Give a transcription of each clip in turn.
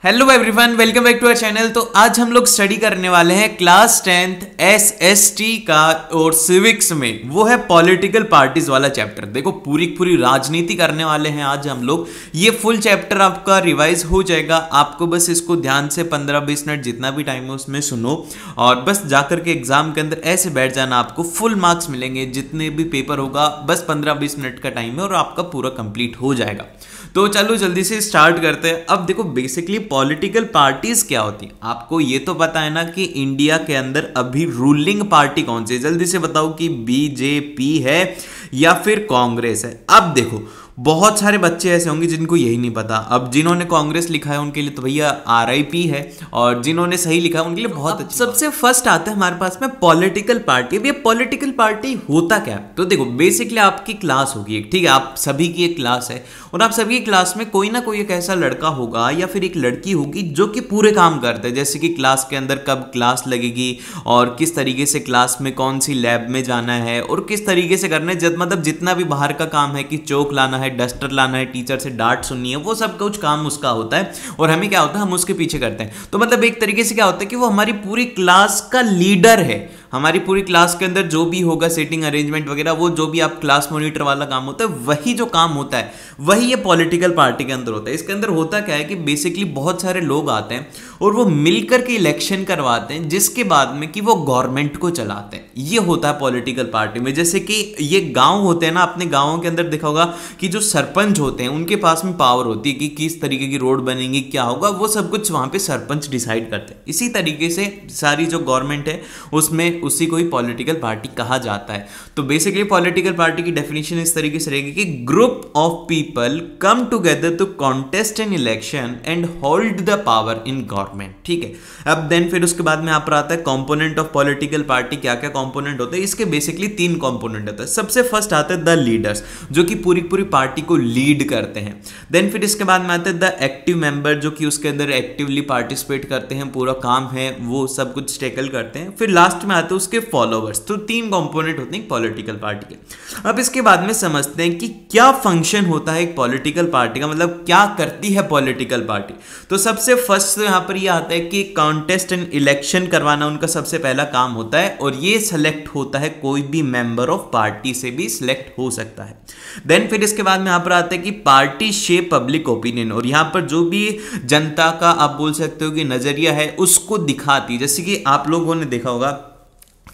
Hello everyone, welcome back to our channel. तो आज हम लोग स्टडी करने वाले हैं क्लास 10th एसएसटी का और सिविक्स में, वो है पॉलिटिकल पार्टीज वाला चैप्टर। देखो पूरी राजनीति करने वाले हैं आज हम लोग। ये फुल चैप्टर आपका रिवाइज हो जाएगा। आपको बस इसको ध्यान से 15-20 मिनट जितना भी टाइम है उसमें सुनो और बस जाकर के एग्जाम के अंदर ऐसे बैठ जाना। आपको फुल मार्क्स मिलेंगे, जितने भी पेपर होगा बस 15-20 मिनट का टाइम है और आपका पूरा कंप्लीट हो जाएगा। तो चलो जल्दी से स्टार्ट करते हैं। अब देखो बेसिकली पॉलिटिकल पार्टीज क्या होती है, आपको ये तो पता है ना कि इंडिया के अंदर अभी रूलिंग पार्टी कौन सी है। जल्दी से बताओ कि बीजेपी है या फिर कांग्रेस है। अब देखो बहुत सारे बच्चे ऐसे होंगे जिनको यही नहीं पता। अब जिन्होंने कांग्रेस लिखा है उनके लिए तो भैया आरआईपी है, और जिन्होंने सही लिखा है उनके लिए बहुत अच्छा। सबसे फर्स्ट आता है हमारे पास में पॉलिटिकल पार्टी। अब ये पॉलिटिकल पार्टी होता क्या है, तो देखो बेसिकली आपकी क्लास होगी एक, ठीक है, आप सभी की एक क्लास है और आप सभी की क्लास में कोई ना कोई एक ऐसा लड़का होगा या फिर एक लड़की होगी जो कि पूरे काम करते हैं। जैसे कि क्लास के अंदर कब क्लास लगेगी और किस तरीके से क्लास में कौन सी लैब में जाना है और किस तरीके से करना है, मतलब जितना भी बाहर का काम है कि चौक लाना है, डस्टर लाना है, टीचर से डांट सुननी है, वो सब कुछ काम उसका होता है और हमें क्या होता है, हम उसके पीछे करते हैं। तो मतलब एक तरीके से क्या होता है कि वो हमारी पूरी क्लास का लीडर है। हमारी पूरी क्लास के अंदर जो भी होगा सेटिंग अरेंजमेंट वगैरह, वो जो भी आप क्लास मॉनिटर वाला काम होता है, वही जो काम होता है वही ये पॉलिटिकल पार्टी के अंदर होता है। इसके अंदर होता क्या है कि बेसिकली बहुत सारे लोग आते हैं और वो मिलकर के इलेक्शन करवाते हैं, जिसके बाद में कि वो गवर्नमेंट को चलाते हैं। ये होता है पॉलिटिकल पार्टी में। जैसे कि ये गांव होते हैं ना, अपने गांवों के अंदर देखा होगा कि जो सरपंच होते हैं उनके पास में पावर होती है कि किस तरीके की रोड बनेगी, क्या होगा, वो सब कुछ वहां पे सरपंच डिसाइड करते हैं। इसी तरीके से सारी जो गवर्नमेंट है उसमें उसी को ही पॉलिटिकल पार्टी कहा जाता है। तो बेसिकली पॉलिटिकल पार्टी की डेफिनेशन इस तरीके से रहेगी कि group of people come together to contest an election and hold the power in government, ठीक है। अब देन फिर उसके बाद में यहाँ पर आता है कंपोनेंट ऑफ पॉलिटिकल पार्टी। क्या क्या कंपोनेंट होते हैं इसके, बेसिकली 3 कंपोनेंट होता है। सबसे फर्स्ट आते हैं द लीडर्स, जो कि पूरी पार्टी को लीड करते हैं। देन फिर इसके बाद में आते हैं द एक्टिव मेंबर, जो कि उसके अंदर एक्टिवली पार्टिसिपेट करते हैं, पूरा काम है वो सब कुछ टैकल करते हैं। फिर लास्ट में आते हैं उसके फॉलोवर्स। तो 3 कंपोनेंट होते हैं पॉलिटिकल पार्टी के। अब इसके बाद में समझते हैं कि क्या फंक्शन होता है एक पॉलिटिकल पार्टी का, मतलब क्या करती है पॉलिटिकल पार्टी। तो सबसे फर्स्ट तो यहां पर ये आता है कि कॉन्टेस्ट एंड इलेक्शन करवाना उनका सबसे पहला काम होता है, और ये सेलेक्ट होता है कोई भी मेंबर ऑफ पार्टी से भी सिलेक्ट हो सकता है। देन फिर इसके बाद में यहां पर आता है कि पार्टी शेप पब्लिक ओपिनियन, और यहां पर जो भी जनता का आप बोल सकते हो कि नजरिया है उसको दिखाती है। जैसे कि आप लोगों ने देखा होगा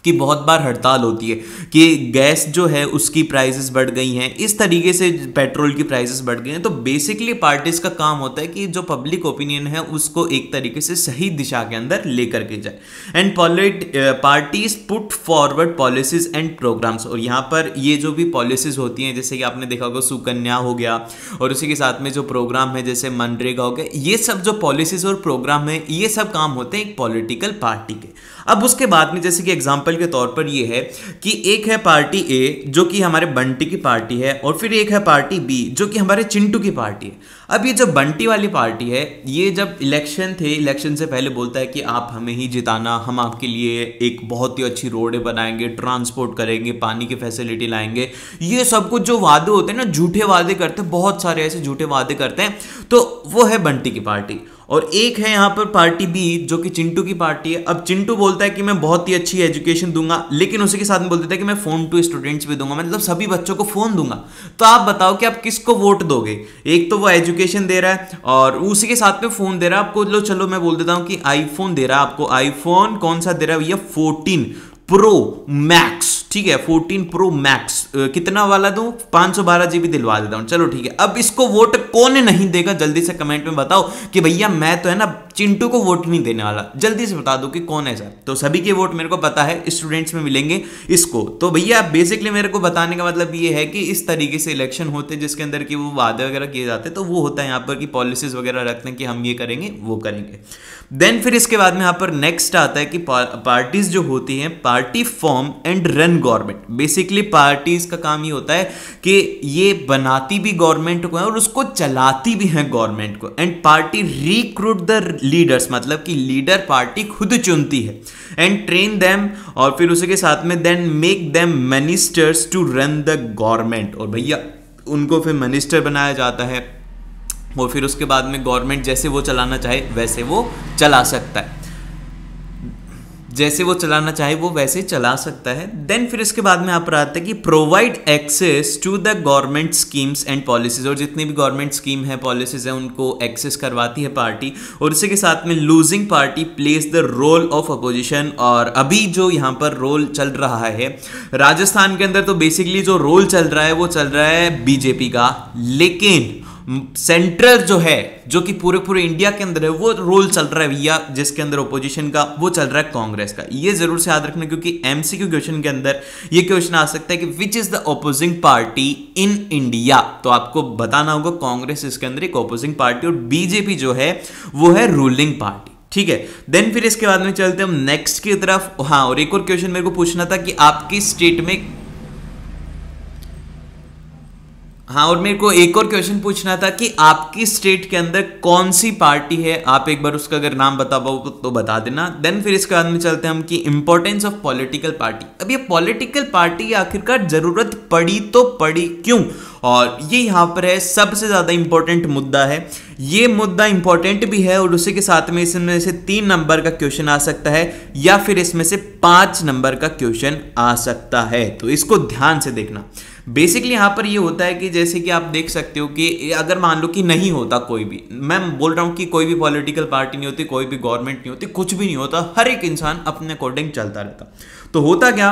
कि बहुत बार हड़ताल होती है कि गैस जो है उसकी प्राइसेस बढ़ गई हैं, इस तरीके से पेट्रोल की प्राइसेस बढ़ गई हैं। तो बेसिकली पार्टीज का काम होता है कि जो पब्लिक ओपिनियन है उसको एक तरीके से सही दिशा के अंदर लेकर के जाए। And parties put forward policies and programmes, और यहाँ पर ये जो भी पॉलिसीज होती हैं, जैसे कि आपने देखा होगा सुकन्या हो गया, और उसी के साथ में जो प्रोग्राम है जैसे मनरेगा हो गया, ये सब जो पॉलिसीज और प्रोग्राम है ये सब काम होते हैं एक पॉलिटिकल पार्टी के। अब उसके बाद में जैसे कि एग्जांपल के तौर पर ये है कि एक है पार्टी ए जो कि हमारे बंटी की पार्टी है, और फिर एक है पार्टी बी जो कि हमारे चिंटू की पार्टी है। अब ये जो बंटी वाली पार्टी है, ये जब इलेक्शन थे, इलेक्शन से पहले बोलता है कि आप हमें ही जिताना, हम आपके लिए एक बहुत ही अच्छी रोडें बनाएंगे, ट्रांसपोर्ट करेंगे, पानी की फैसिलिटी लाएंगे। ये सब कुछ जो वादे होते हैं ना, झूठे वादे करते हैं, बहुत सारे ऐसे झूठे वादे करते हैं, तो वो है बंटी की पार्टी। और एक है यहाँ पर पार्टी बी जो कि चिंटू की पार्टी है। अब चिंटू बोलता है कि मैं बहुत ही अच्छी एजुकेशन दूंगा, लेकिन उसी के साथ में बोल देता है कि मैं फोन टू स्टूडेंट्स भी दूंगा, मतलब सभी बच्चों को फोन दूंगा। तो आप बताओ कि आप किसको वोट दोगे। एक तो वो एजुकेशन दे रहा है और उसी के साथ में फोन दे रहा है आपको। लो चलो मैं बोल देता हूं कि आईफोन दे रहा है आपको। आईफोन कौन सा दे रहा है भैया, 14 प्रो मैक्स, ठीक है, 14 प्रो मैक्स। कितना वाला दूं, 512 GB दिलवा देता हूं, चलो ठीक है। अब इसको वोट कौन नहीं देगा, जल्दी से कमेंट में बताओ कि भैया मैं तो है ना चिंटू को वोट नहीं देने वाला, जल्दी से बता दो कि कौन है सर। तो सभी के वोट मेरे को पता है, स्टूडेंट्स में मिलेंगे इसको। तो भैया बेसिकली मेरे को बताने का मतलब ये है कि इस तरीके से इलेक्शन होते हैं जिसके अंदर कि वो वादे वगैरह किए जाते हैं, तो वो होता है यहाँ पर कि पॉलिसीज वगैरह रखते हैं कि हम ये करेंगे वो करेंगे। देन फिर इसके बाद में यहाँ पर नेक्स्ट आता है कि पार्टीज जो होती हैं, party form and run government. Basically parties का काम ये होता है कि ये बनाती भी गवर्नमेंट को है और उसको चलाती भी है गवर्नमेंट को। And party recruit the leaders, मतलब कि लीडर पार्टी खुद चुनती है। एंड ट्रेन देम, और फिर उसी के साथ में then make them ministers to run the government, और भैया उनको फिर मिनिस्टर बनाया जाता है और फिर उसके बाद में गवर्नमेंट जैसे वो चलाना चाहे वैसे वो चला सकता है, जैसे वो चलाना चाहे वो वैसे चला सकता है। देन फिर इसके बाद में यहाँ पर आता है कि provide access to the government schemes and policies, और जितनी भी गवर्नमेंट स्कीम है पॉलिसीज है उनको एक्सेस करवाती है पार्टी। और इसी के साथ में losing party plays the role of opposition, और अभी जो यहाँ पर रोल चल रहा है राजस्थान के अंदर, तो बेसिकली जो रोल चल रहा है वो चल रहा है बीजेपी का, लेकिन सेंट्रल जो है, जो कि पूरे पूरे इंडिया के अंदर है, वो रोल चल रहा है भैया जिसके अंदर ओपोजिशन का, वो चल रहा है कांग्रेस का। ये जरूर से याद रखना, क्योंकि एमसीक्यू क्वेश्चन के अंदर ये क्वेश्चन आ सकता है कि which is the opposing party in India, तो आपको बताना होगा कांग्रेस इसके अंदर एक ओपोजिंग पार्टी और बीजेपी जो है वो है रूलिंग पार्टी। ठीक है, देन फिर इसके बाद में चलते हम नेक्स्ट की तरफ। हाँ, और एक और क्वेश्चन मेरे को पूछना था कि आपकी स्टेट में, हाँ, और मेरे को एक और क्वेश्चन पूछना था कि आपकी स्टेट के अंदर कौन सी पार्टी है, आप एक बार उसका अगर नाम बता पाओ तो बता देना। देन फिर इसके बाद में चलते हैं हम कि इंपॉर्टेंस ऑफ पॉलिटिकल पार्टी। अब ये पॉलिटिकल पार्टी आखिरकार जरूरत पड़ी तो पड़ी क्यों, और ये यहाँ पर है सबसे ज्यादा इंपॉर्टेंट मुद्दा है। ये मुद्दा इंपॉर्टेंट भी है और उसी के साथ में इसमें से 3 नंबर का क्वेश्चन आ सकता है या फिर इसमें से 5 नंबर का क्वेश्चन आ सकता है, तो इसको ध्यान से देखना। बेसिकली यहां पर ये होता है कि जैसे कि आप देख सकते हो कि अगर मान लो कि नहीं होता कोई भी, मैं बोल रहा हूं कि कोई भी पॉलिटिकल पार्टी नहीं होती, कोई भी गवर्नमेंट नहीं होती, कुछ भी नहीं होता, हर एक इंसान अपने अकॉर्डिंग चलता रहता, तो होता क्या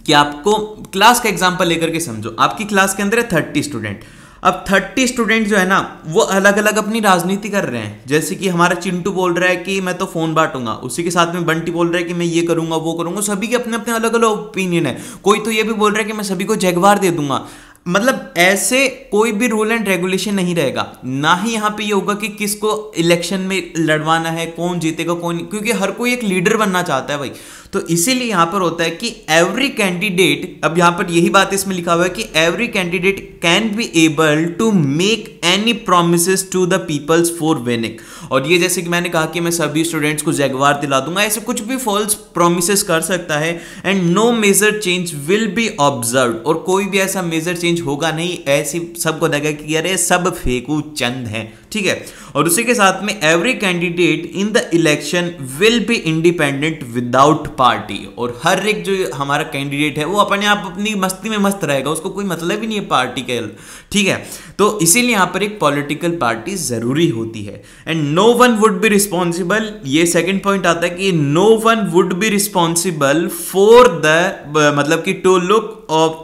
कि आपको क्लास का एग्जांपल लेकर के समझो, आपकी क्लास के अंदर है 30 स्टूडेंट। अब 30 स्टूडेंट जो है ना वो अलग अलग अपनी राजनीति कर रहे हैं। जैसे कि हमारा चिंटू बोल रहा है कि मैं तो फोन बांटूंगा, उसी के साथ में बंटी बोल रहा है कि मैं ये करूंगा वो करूंगा, सभी के अपने अपने अलग अलग ओपिनियन है। कोई तो ये भी बोल रहा है कि मैं सभी को जगवार दे दूंगा। मतलब ऐसे कोई भी रूल एंड रेगुलेशन नहीं रहेगा, ना ही यहाँ पे ये होगा कि किसको इलेक्शन में लड़वाना है, कौन जीतेगा कौन, क्योंकि हर कोई एक लीडर बनना चाहता है भाई। तो इसीलिए यहां पर होता है कि एवरी कैंडिडेट, अब यहां पर यही बात इसमें लिखा हुआ है कि every candidate can be able to make any promises to the peoples for winning. और ये जैसे कि मैंने कहा कि मैं सभी स्टूडेंट्स को जगवार दिला दूंगा, ऐसे कुछ भी फॉल्स प्रोमिसेस कर सकता है। And no major change will be observe, और कोई भी ऐसा मेजर चेंज होगा नहीं, ऐसी सबको लगा कि अरे सब फेकू चंद है। ठीक है, और उसी के साथ में every candidate in the election will be independent without party, और हर एक जो हमारा कैंडिडेट है वो अपने आप अपनी मस्ती में मस्त रहेगा, उसको कोई मतलब ही नहीं है पार्टी के। ठीक है, तो इसीलिए यहां पर एक पॉलिटिकल पार्टी जरूरी होती है। And no one would be responsible, ये सेकंड पॉइंट आता है कि no one would be responsible for the, मतलब कि टू लुक ऑफ,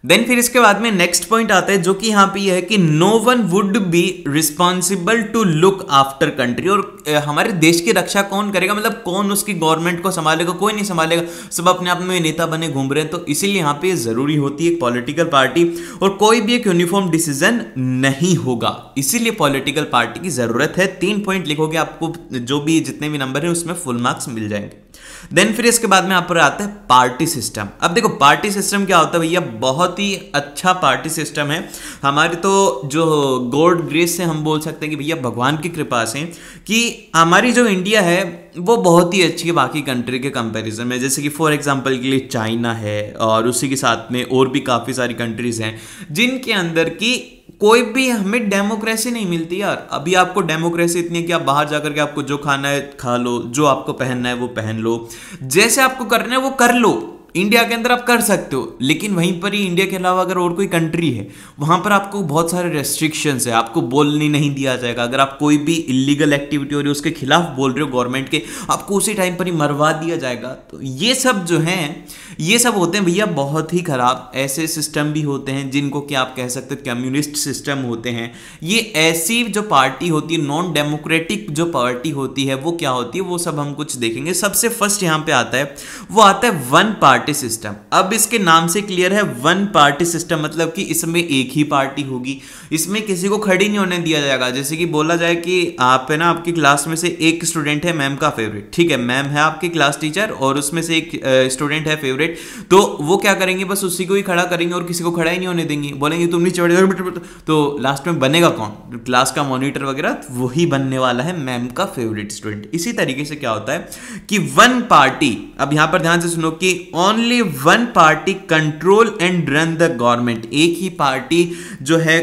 देन फिर इसके बाद में नेक्स्ट पॉइंट आता है जो कि यहां पे ये है कि no one would be responsible to look after country, और हमारे देश की रक्षा कौन करेगा, मतलब कौन उसकी गवर्नमेंट को संभालेगा, कोई नहीं संभालेगा, सब अपने आप में नेता बने घूम रहे हैं। तो इसीलिए यहां पे जरूरी होती है एक पॉलिटिकल पार्टी, और कोई भी एक यूनिफॉर्म डिसीजन नहीं होगा, इसीलिए पॉलिटिकल पार्टी की जरूरत है। 3 पॉइंट लिखोगे, आपको जो भी जितने भी नंबर है उसमें फुल मार्क्स मिल जाएंगे। देन फिर इसके बाद में यहाँ पर आता है पार्टी सिस्टम। अब देखो पार्टी सिस्टम क्या होता है भैया, बहुत ही अच्छा पार्टी सिस्टम है हमारे, तो जो गॉड ग्रेस से हम बोल सकते हैं कि भैया भगवान की कृपा से कि हमारी जो इंडिया है वो बहुत ही अच्छी है बाकी कंट्री के कंपैरिजन में। जैसे कि फॉर एग्जांपल के लिए चाइना है, और उसी के साथ में और भी काफ़ी सारी कंट्रीज हैं जिनके अंदर की कोई भी हमें डेमोक्रेसी नहीं मिलती यार। अभी आपको डेमोक्रेसी इतनी है कि आप बाहर जाकर के आपको जो खाना है खा लो, जो आपको पहनना है वो पहन लो, जैसे आपको करना है वो कर लो। इंडिया के अंदर आप कर सकते हो, लेकिन वहीं पर ही इंडिया के अलावा अगर और कोई कंट्री है वहां पर आपको बहुत सारे रेस्ट्रिक्शंस है, आपको बोलने नहीं दिया जाएगा। अगर आप कोई भी इलीगल एक्टिविटी हो रही है उसके खिलाफ बोल रहे हो गवर्नमेंट के, आपको उसी टाइम पर ही मरवा दिया जाएगा। तो ये सब जो हैं ये सब होते हैं भैया बहुत ही खराब। ऐसे सिस्टम भी होते हैं जिनको कि आप कह सकते हो कम्युनिस्ट सिस्टम होते हैं। ये ऐसी जो पार्टी होती है, नॉन डेमोक्रेटिक जो पार्टी होती है, वो क्या होती है वो सब हम कुछ देखेंगे। सबसे फर्स्ट यहाँ पे आता है वो आता है वन पार्टी पार्टी सिस्टम। अब इसके नाम से क्लियर है, वन पार्टी सिस्टम मतलब कि इसमें एक ही पार्टी होगी, इसमें किसी को खड़ी नहीं होने दिया जाएगा। जैसे कि बोला जाए कि आप है ना, आपकी क्लास में से एक स्टूडेंट है मैम का फेवरेट, ठीक है, मैम है आपकी क्लास टीचर और उसमें से एक स्टूडेंट है फेवरेट, तो वो क्या करेंगे, बस उसी को ही खड़ा करेंगे और किसी को खड़ा ही नहीं होने देंगे, बोलेंगे तुम नीचे बैठ, तो लास्ट में बनेगा कौन, क्लास का मॉनिटर वगैरह, वही बनने वाला है मैम का फेवरेट स्टूडेंट। इसी तरीके से क्या होता है कि वन पार्टी, अब यहां पर ध्यान से सुनो कि only one party control and run the government, एक ही पार्टी जो है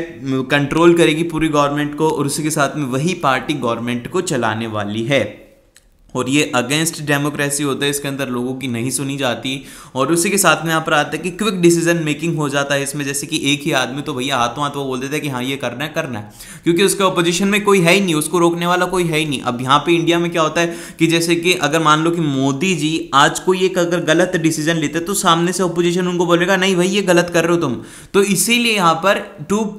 कंट्रोल करेगी पूरी गवर्नमेंट को और उसी के साथ में वही पार्टी गवर्नमेंट को चलाने वाली है। और ये अगेंस्ट डेमोक्रेसी होता है, इसके अंदर लोगों की नहीं सुनी जाती। और उसी के साथ में यहाँ पर आता है कि क्विक डिसीजन मेकिंग हो जाता है इसमें, जैसे कि एक ही आदमी तो भैया हाथों हाथ वो बोल देता है कि हाँ ये करना है, क्योंकि उसके अपोजिशन में कोई है ही नहीं, उसको रोकने वाला कोई है ही नहीं। अब यहाँ पे इंडिया में क्या होता है कि जैसे कि अगर मान लो कि मोदी जी आज कोई एक अगर गलत डिसीजन लेते तो सामने से अपोजिशन उनको बोलेगा नहीं भाई ये गलत कर रहे हो तुम, तो इसीलिए यहाँ पर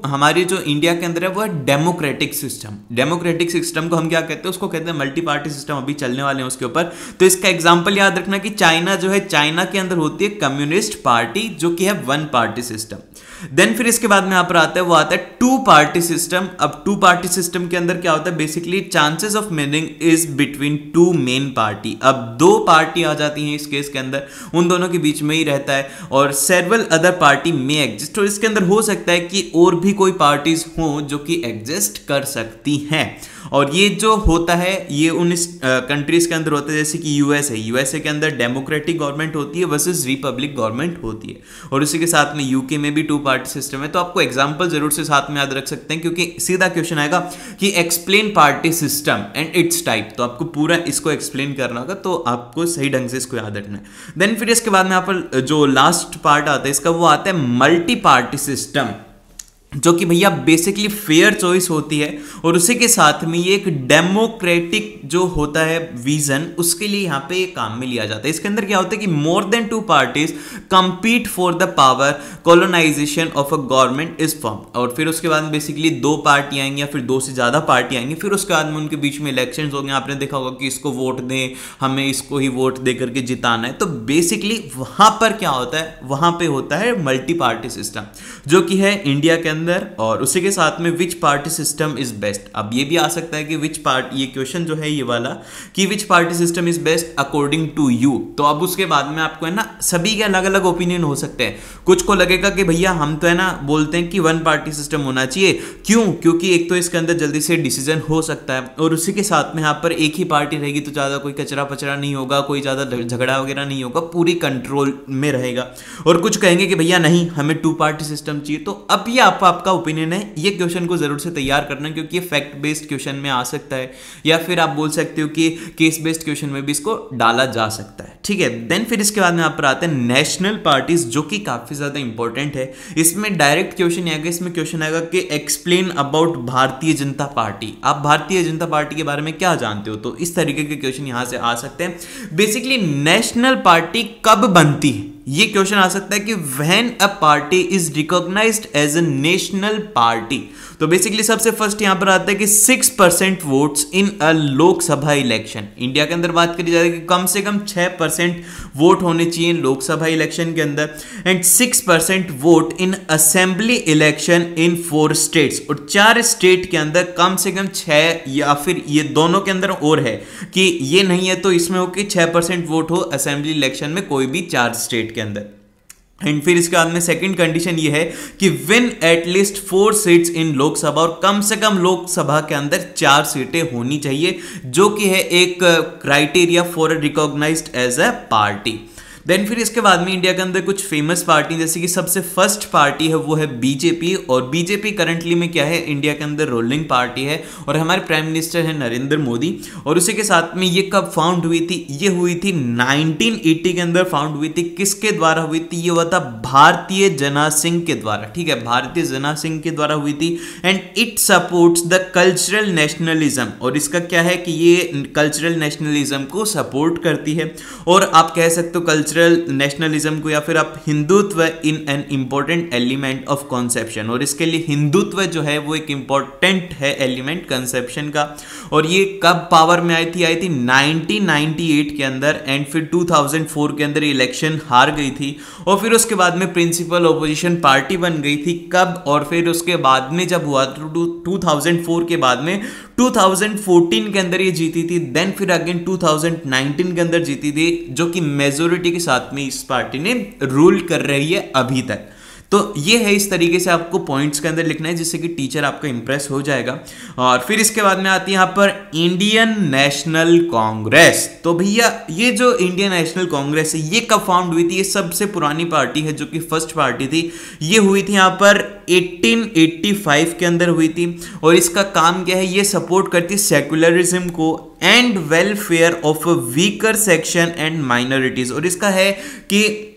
हमारी जो इंडिया के अंदर है वो है डेमोक्रेटिक सिस्टम। डेमोक्रेटिक सिस्टम को हम क्या कहते हैं, उसको कहते हैं मल्टी पार्टी सिस्टम, अभी चलने वाले हैं उसके ऊपर। तो इसका एग्जांपल याद रखना कि चाइना जो है, चाइना के अंदर होती है कम्युनिस्ट पार्टी जो कि है वन पार्टी सिस्टम। देन फिर इसके बाद में यहां पर आता है, वो आता है टू पार्टी सिस्टम। अब टू पार्टी सिस्टम के अंदर क्या होता है, basically chances of meeting is between two main party. अब दो पार्टी आ जाती हैं इस केस के अंदर, उन दोनों के बीच में ही रहता है और सेवरल अदर पार्टी में एग्जिस्ट। तो इसके अंदर हो सकता है कि और भी कोई पार्टीज हो जो कि एग्जिस्ट कर सकती हैं। और ये जो होता है ये उन कंट्रीज के अंदर होता है, जैसे कि यूएस है, यूएसए के अंदर डेमोक्रेटिक गवर्नमेंट होती है वर्सेस रिपब्लिक गवर्नमेंट होती है। और उसी के साथ में यूके में भी टू पार्टी सिस्टम है। तो आपको एग्जांपल जरूर से साथ में याद रख सकते हैं, क्योंकि सीधा क्वेश्चन आएगा कि explain party system and it's type, तो आपको पूरा इसको एक्सप्लेन करना होगा, तो आपको सही ढंग से इसको याद रखना है। देन फिर इसके बाद में यहाँ पर जो लास्ट पार्ट आता है इसका, वो आता है मल्टी पार्टी सिस्टम, जो कि भैया बेसिकली फेयर चॉइस होती है और उसी के साथ में ये एक डेमोक्रेटिक जो होता है विजन, उसके लिए यहाँ पे काम में लिया जाता है। इसके अंदर क्या होता है कि more than two parties compete for the power, colonization of a government is form. और फिर उसके बाद बेसिकली दो पार्टी आएंगी या फिर दो से ज्यादा पार्टी आएंगी, फिर उसके बाद में उनके बीच में इलेक्शंस होंगे। आपने देखा होगा कि इसको वोट दें, हमें इसको ही वोट दे करके जिताना है। तो बेसिकली वहां पर क्या होता है, वहां पे होता है मल्टी पार्टी सिस्टम, जो कि है इंडिया के अंदर। और उसी के साथ में विच पार्टी सिस्टम इज बेस्ट। अब ये भी आ सकता है कि विच पार्टी, ये क्वेश्चन जो है ये वाला कि which party system is best according to you. तो अब उसके बाद में आपको है ना सभी के अलग अलग ओपिनियन हो सकते हैं। कुछ को लगेगा कि भैया हम तो है ना बोलते हैं कि वन पार्टी सिस्टम होना चाहिए, क्यों, क्योंकि एक तो इसके अंदर जल्दी से डिसीजन हो सकता है और उसी के साथ में यहाँ पर एक ही पार्टी रहेगी तो ज्यादा कोई कचरा पचरा नहीं होगा, कोई ज्यादा झगड़ा वगैरह नहीं होगा, पूरी कंट्रोल में रहेगा। और कुछ कहेंगे कि भैया नहीं हमें टू पार्टी सिस्टम चाहिए। तो अब ये आपका ओपिनियन है, ये क्वेश्चन को जरूर से तैयार करना, क्योंकि ये फैक्ट बेस्ड क्वेश्चन में आ सकता है या फिर आप बोल सकते हो कि केस बेस्ड क्वेश्चन में भी इसको डाला जा सकता है, ठीक है। देन फिर इसके बाद में यहाँ पर आते हैं नेशनल पार्टीज, जो कि काफी ज्यादा इंपॉर्टेंट है। इसमें डायरेक्ट क्वेश्चन आएगा, इसमें क्वेश्चन आएगा कि explain about Bharatiya Janata party. आप भारतीय जनता पार्टी के बारे में क्या जानते हो, तो इस तरीके के क्वेश्चन यहां से आ सकते हैं। बेसिकली नेशनल पार्टी कब बनती है, ये क्वेश्चन आ सकता है कि when a party is recognized as a national party. तो बेसिकली सबसे फर्स्ट यहां पर आता है कि 6% votes in a Lok Sabha election. India के अंदर बात करी जाए कि कम से कम 6% वोट होने चाहिए लोकसभा इलेक्शन के अंदर, and 6% vote in assembly election in 4 states. और 4 स्टेट के अंदर कम से कम 6, या फिर ये दोनों के अंदर और है कि ये नहीं है तो इसमें हो कि 6% वोट हो असेंबली इलेक्शन में कोई भी 4 स्टेट के अंदर। एंड फिर इसके बाद में सेकंड कंडीशन ये है कि win at least 4 seats in Lok Sabha, और कम से कम लोकसभा के अंदर 4 सीटें होनी चाहिए, जो कि है एक criteria for recognized as a party. Then फिर इसके बाद में इंडिया के अंदर कुछ फेमस पार्टी, जैसे कि सबसे फर्स्ट पार्टी है वो है बीजेपी। और बीजेपी करंटली में क्या है, इंडिया के अंदर रूलिंग पार्टी है और हमारे प्राइम मिनिस्टर है नरेंद्र मोदी। और उसी के साथ में ये कब फाउंड हुई थी, ये हुई थी 1980 के अंदर फाउंड हुई थी। किसके द्वारा हुई थी, ये हुआ था भारतीय जना सिंह के द्वारा, ठीक है, भारतीय जना सिंह के द्वारा हुई थी। And it supports the cultural nationalism, और इसका क्या है कि ये कल्चरल नेशनलिज्म को सपोर्ट करती है। और आप कह सकते हो कल्चरल नेशनलिज्म को या फिर आप Hindutva in an important element of conception, और इसके लिए हिंदुत्व जो है वो एक इम्पोर्टेंट है एलिमेंट कंसेप्शन का। और ये कब पावर में आई थी 1998 के अंदर, एंड फिर 2004 के अंदर इलेक्शन हार गई थी, और फिर उसके बाद में प्रिंसिपल ओपोजिशन पार्टी बन गई थी कब, और फिर उसके बाद में जब हुआ 2004 के बाद में 2014 के अंदर ये जीती थी, देन फिर अगेन 2019 के अंदर जीती थी, जो कि मेजोरिटी के साथ में इस पार्टी ने रूल कर रही है अभी तक। तो ये है, इस तरीके से आपको पॉइंट्स के अंदर लिखना है जिससे कि टीचर आपका इंप्रेस हो जाएगा। और फिर इसके बाद में आती है यहाँ पर इंडियन नेशनल कांग्रेस। तो भैया ये जो इंडियन नेशनल कांग्रेस है ये कब फाउंड हुई थी? ये सबसे पुरानी पार्टी है जो कि फर्स्ट पार्टी थी। ये हुई थी यहाँ पर 1885 के अंदर हुई थी, और इसका काम क्या है? ये सपोर्ट करती है सेकुलरिज्म को and welfare of weaker section and minorities. और इसका है कि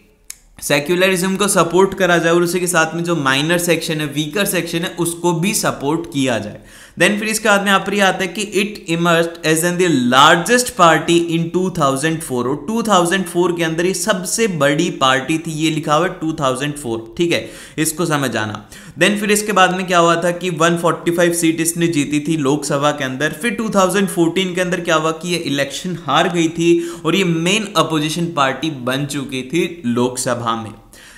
सेक्युलरिज्म को सपोर्ट करा जाए और उसी के साथ में जो माइनर सेक्शन है, वीकर सेक्शन है, उसको भी सपोर्ट किया जाए। देन फिर इसके बाद में यहाँ पर यह आता है कि it emerged as an the largest party in 2004, और 2004 के अंदर ये सबसे बड़ी पार्टी थी। ये लिखा हुआ है 2004, ठीक है, इसको समझ आना। देन फिर इसके बाद में क्या हुआ था कि 145 सीट इसने जीती थी लोकसभा के अंदर। फिर 2014 के अंदर क्या हुआ कि ये इलेक्शन हार गई थी और ये मेन अपोजिशन पार्टी बन चुकी थी लोकसभा में।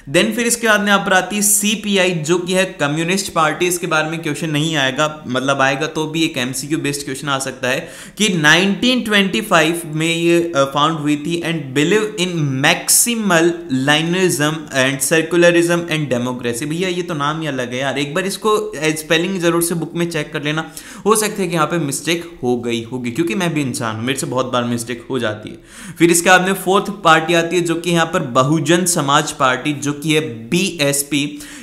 देन फिर इसके बाद में यहाँ पर आती है सीपीआई, जो कि है कम्युनिस्ट पार्टी। इसके बारे में क्वेश्चन नहीं आएगा, मतलब आएगा तो भी एक एमसीक्यू बेस्ड क्वेश्चन आ सकता है कि 1925 में ये फाउंड हुई थी and believe in maximal Leninism and secularism and democracy. भैया ये तो नाम ही अलग है यार, एक बार इसको स्पेलिंग जरूर से बुक में चेक कर लेना, हो सकता है कि यहाँ पे मिस्टेक हो गई होगी, क्योंकि मैं भी इंसान हूँ, मेरे से बहुत बार मिस्टेक हो जाती है। फिर इसके बाद में फोर्थ पार्टी आती है जो कि यहाँ पर बहुजन समाज पार्टी, जो की है बीएसपी।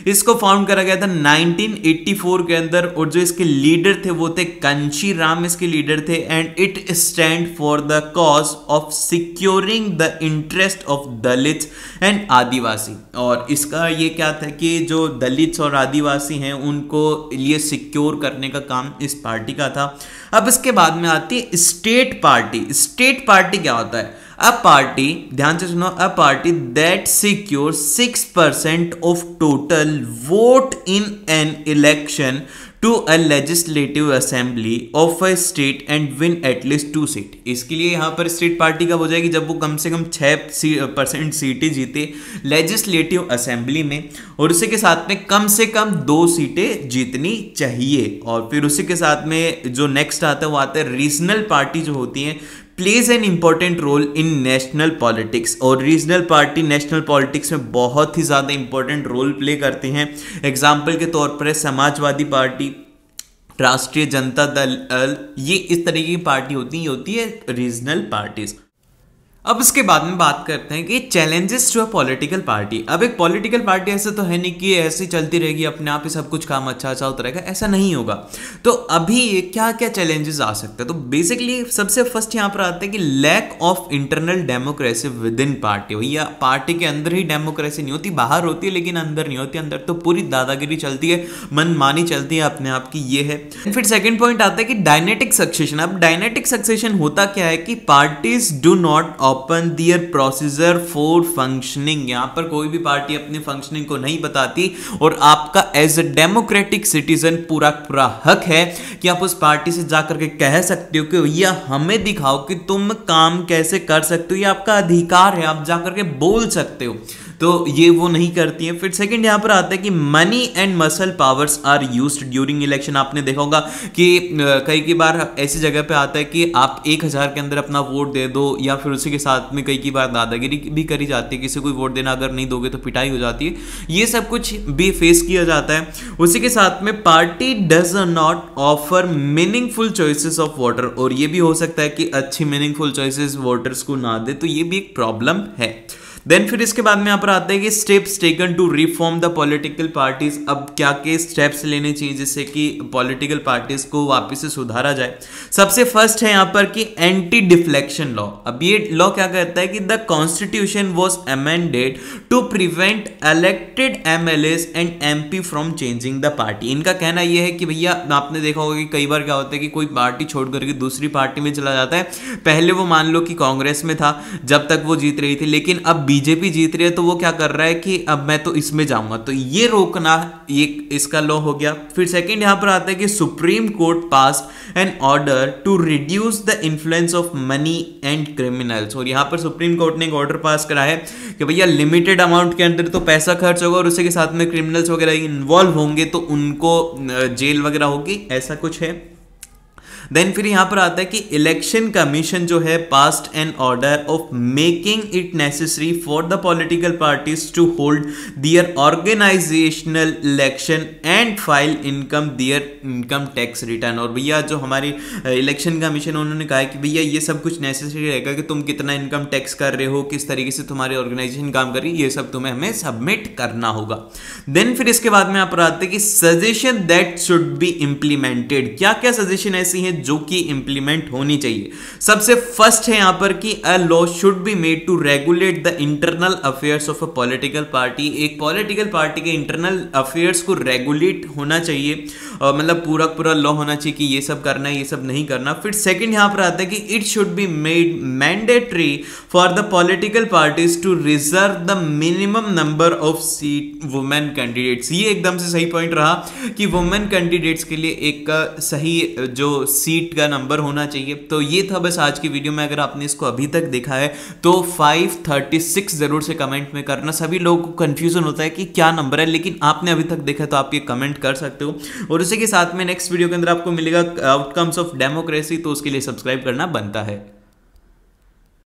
इसको फाउंड करा गया था 1984 के अंदर, और जो इसके लीडर थे वो थे कंची राम, इसके लीडर थे। And it stand for the cause of securing the interest of Dalits and Adivasi. और इसका ये क्या था कि जो दलित्स और आदिवासी हैं उनको लिए सिक्योर करने का काम इस पार्टी का था। अब इसके बाद में आती है स्टेट पार्टी। स्टेट पार्टी क्या होता है? अ पार्टी, ध्यान से सुनो, a party that secure 6% of total vote in an election to a legislative assembly of a state and win at least 2 seat. इसके लिए यहाँ पर स्टेट पार्टी कब हो जाएगी? जब वो कम से कम 6% सीटें जीते लेजिस्लेटिव असेंबली में, और उसी के साथ में कम से कम 2 सीटें जीतनी चाहिए। और फिर उसी के साथ में जो नेक्स्ट आता है वो आता है रीजनल पार्टी, जो होती है plays an important role in national politics. और रीजनल पार्टी नेशनल पॉलिटिक्स में बहुत ही ज़्यादा इंपॉर्टेंट रोल प्ले करते हैं। एग्जाम्पल के तौर पर है समाजवादी पार्टी, राष्ट्रीय जनता दल, ये इस तरीके की पार्टी होती है रीजनल पार्टीज। अब इसके बाद में बात करते हैं कि challenges to a political party. अब एक पॉलिटिकल पार्टी ऐसे तो है नहीं कि ऐसे चलती रहेगी अपने आप ही सब कुछ काम अच्छा होता रहेगा, ऐसा नहीं होगा। तो अभी क्या क्या चैलेंजेस आ सकते हैं? तो बेसिकली सबसे फर्स्ट यहाँ पर आता है कि lack of internal democracy within party. भैया पार्टी के अंदर ही डेमोक्रेसी नहीं होती, बाहर होती है लेकिन अंदर नहीं होती। अंदर तो पूरी दादागिरी चलती है, मनमानी चलती है अपने आप की, ये है। फिर सेकेंड पॉइंट आता है कि डायनेटिक सक्सेशन। अब डायनेटिक सक्सेशन होता क्या है कि parties do not open their procedure for functioning. यहां पर कोई भी पार्टी अपनी फंक्शनिंग को नहीं बताती, और आपका एज ए डेमोक्रेटिक सिटीजन पूरा हक है कि आप उस पार्टी से जाकर के कह सकते हो कि भैया हमें दिखाओ कि तुम काम कैसे कर सकते हो, ये आपका अधिकार है, आप जाकर के बोल सकते हो। तो ये वो नहीं करती है। फिर सेकंड यहाँ पर आता है कि money and muscle powers are used during election. आपने देखा होगा कि कई बार ऐसी जगह पे आता है कि आप 1000 के अंदर अपना वोट दे दो, या फिर उसी के साथ में कई बार दादागिरी भी करी जाती है, किसी को वोट देना अगर नहीं दोगे तो पिटाई हो जाती है। ये सब कुछ भी फेस किया जाता है। उसी के साथ में party does not offer meaningful choices of voter, और ये भी हो सकता है कि अच्छी मीनिंगफुल चॉइसेस वोटर्स को ना दे, तो ये भी एक प्रॉब्लम है। देन फिर इसके बाद में यहाँ पर आता है कि steps taken to reform the political parties. अब क्या के स्टेप्स लेने चाहिए जिससे कि पॉलिटिकल पार्टीज को वापस से सुधारा जाए। सबसे फर्स्ट है यहाँ पर कि एंटी डिफ्लेक्शन लॉ। अब ये लॉ क्या कहता है कि the constitution was amended to prevent elected MLAs and MP from changing the party. इनका कहना यह है कि भैया आपने देखा होगा कि कई बार क्या होता है कि कोई पार्टी छोड़ करके दूसरी पार्टी में चला जाता है। पहले वो मान लो कि कांग्रेस में था जब तक वो जीत रही थी, लेकिन अब बीजेपी जीत रही है तो वो क्या कर रहा है कि अब मैं तो इसमें जाऊंगा, तो ये रोकना, ये इसका लॉ हो गया। फिर सेकंड यहां पर आता है कि supreme court pass an order to reduce the influence of money and criminals, और यहां पर सुप्रीम कोर्ट ने एक ऑर्डर पास करा है कि भैया लिमिटेड अमाउंट के अंदर तो पैसा खर्च होगा और उसी के साथ में क्रिमिनल्स वगैरह इन्वॉल्व होंगे तो उनको जेल वगैरह होगी, ऐसा कुछ है। देन फिर यहां पर आता है कि इलेक्शन कमीशन जो है passed an order of making it necessary for the political parties to hold their organisational election and file their income tax return. और भैया जो हमारी इलेक्शन कमीशन उन्होंने कहा है कि भैया ये सब कुछ नेसेसरी रहेगा कि तुम कितना इनकम टैक्स कर रहे हो, किस तरीके से तुम्हारी ऑर्गेनाइजेशन काम कर रही है, ये सब तुम्हें हमें सबमिट करना होगा। देन फिर इसके बाद में यहां पर आते हैं कि suggestion that should be implemented, क्या क्या सजेशन ऐसी हैं जो कि इंप्लीमेंट होनी चाहिए। सबसे फर्स्ट है यहां पर कि a law should be made to regulate the internal affairs of a political party, एक पॉलिटिकल पार्टी के इंटरनल अफेयर्स को रेगुलेट होना चाहिए, मतलब पूरा पूरा लॉ होना चाहिए कि ये सब करना है, ये सब नहीं करना। फिर सेकंड यहां पर आता है कि it should be made mandatory for the political parties to reserve the minimum number of seat women candidates. ये एकदम से सही पॉइंट रहा कि वुमेन कैंडिडेट्स के लिए एक सही जो सीट का नंबर होना चाहिए। तो ये था बस आज की वीडियो में। अगर आपने इसको अभी तक देखा है तो 536 जरूर से कमेंट में करना। सभी लोगों को कंफ्यूजन होता है कि क्या नंबर है, लेकिन आपने अभी तक देखा तो आप ये कमेंट कर सकते हो। और उसी के साथ में नेक्स्ट वीडियो के अंदर आपको मिलेगा आउटकम्स ऑफ डेमोक्रेसी, तो उसके लिए सब्सक्राइब करना बनता है।